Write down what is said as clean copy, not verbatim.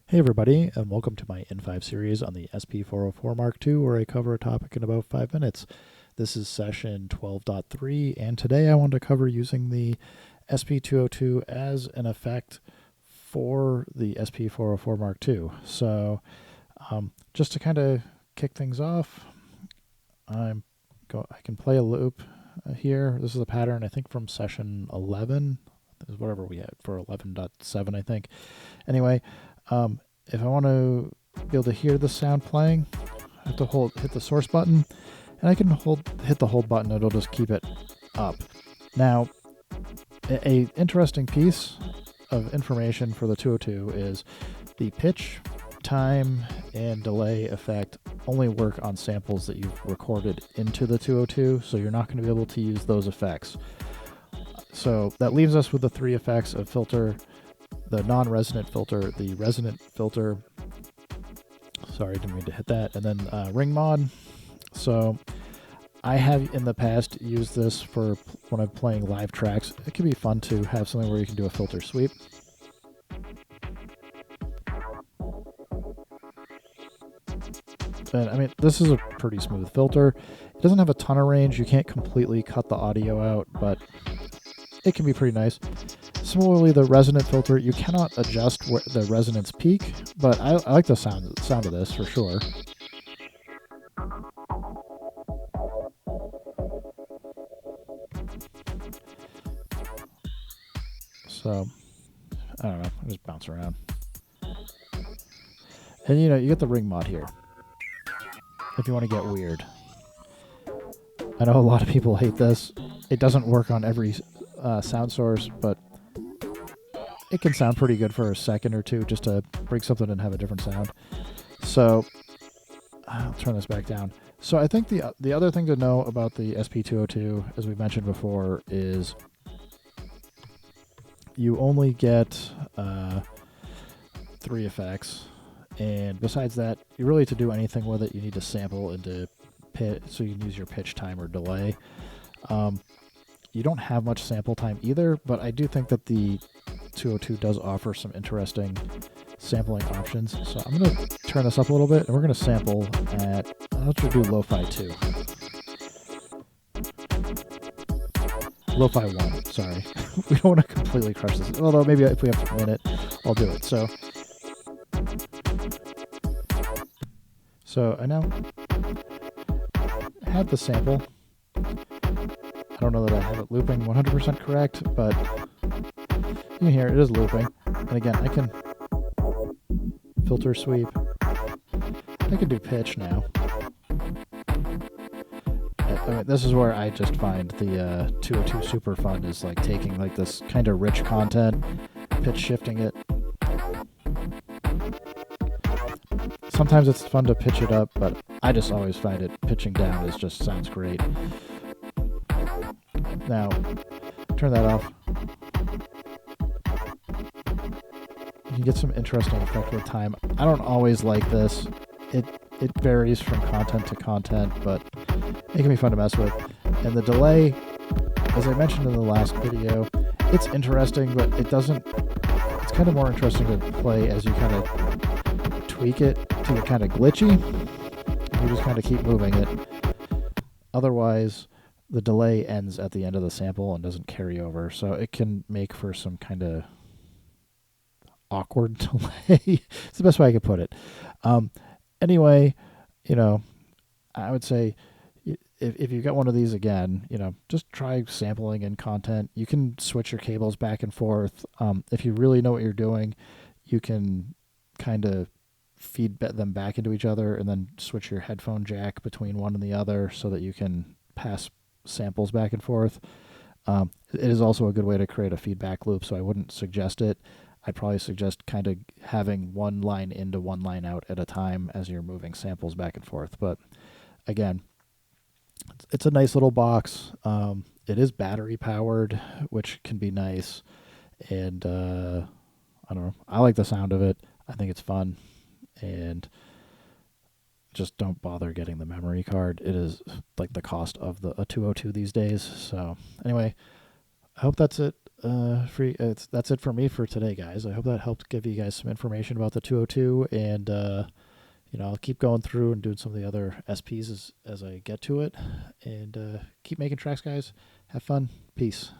Hey everybody, and welcome to my N5 series on the SP404 Mark II, where I cover a topic in about 5 minutes. This is session 12.3, and today I want to cover using the SP202 as an effect for the SP404 Mark II. So, just to kind of kick things off, I can play a loop here. This is a pattern, I think, from session 11. This is whatever we had for 11.7, I think. Anyway, if I want to be able to hear the sound playing, I have to hit the source button, and I can hit the hold button. It'll just keep it up. Now, a interesting piece of information for the 202 is the pitch, time, and delay effect only work on samples that you've recorded into the 202, so you're not going to be able to use those effects. So that leaves us with the three effects of filter: the non-resonant filter, the resonant filter, sorry, didn't mean to hit that, and then ring mod. So I have in the past used this for when I'm playing live tracks. It can be fun to have something where you can do a filter sweep. And I mean, this is a pretty smooth filter. It doesn't have a ton of range. You can't completely cut the audio out, but it can be pretty nice. Similarly, the resonant filter, you cannot adjust the resonance peak, but I like the sound of this for sure. So, I don't know, I just bounce around. And you get the ring mod here, if you want to get weird. I know a lot of people hate this. It doesn't work on every sound source, but it can sound pretty good for a second or two just to bring something and have a different sound. So I'll turn this back down. So I think the other thing to know about the SP202, as we mentioned before, is you only get 3 effects, and besides that, you really to do anything with it, you need to sample into pitch, so you can use your pitch, time, or delay. You don't have much sample time either, but I do think that the 202 does offer some interesting sampling options. So I'm going to turn this up a little bit, and we're going to sample at, let's do lo-fi 2. Lo-fi 1, sorry. We don't want to completely crush this, although maybe if we have a minute, I'll do it. So I now have the sample. I don't know that I have it looping 100% correct, but you can hear it is looping. And again, I can filter sweep. I can do pitch now. I mean, this is where I just find the 202 super fun, is like taking like this kind of rich content, pitch shifting it. Sometimes it's fun to pitch it up, but I just always find it pitching down just sounds great. Now, turn that off. You can get some interesting effect with time. I don't always like this. It varies from content to content, but it can be fun to mess with. And the delay, as I mentioned in the last video, it's interesting, but it's kind of more interesting to play as you kind of tweak it to get kind of glitchy. You just kind of keep moving it. Otherwise, the delay ends at the end of the sample and doesn't carry over, so it can make for some kind of awkward delay. It's the best way I could put it. Anyway, I would say if you've got one of these again, just try sampling in content. You can switch your cables back and forth. If you really know what you're doing, you can kind of feed them back into each other and then switch your headphone jack between one and the other so that you can pass samples back and forth. It is also a good way to create a feedback loop, so I wouldn't suggest it. I'd probably suggest kind of having one line in to one line out at a time as you're moving samples back and forth. But again, it's a nice little box. It is battery powered, which can be nice. And I don't know. I like the sound of it. I think it's fun. And just don't bother getting the memory card. It is like the cost of a 202 these days. So anyway, I hope that's it. That's it for me for today, guys. I hope that helped give you guys some information about the 202, and I'll keep going through and doing some of the other SPs as I get to it, and keep making tracks, guys. Have fun. Peace.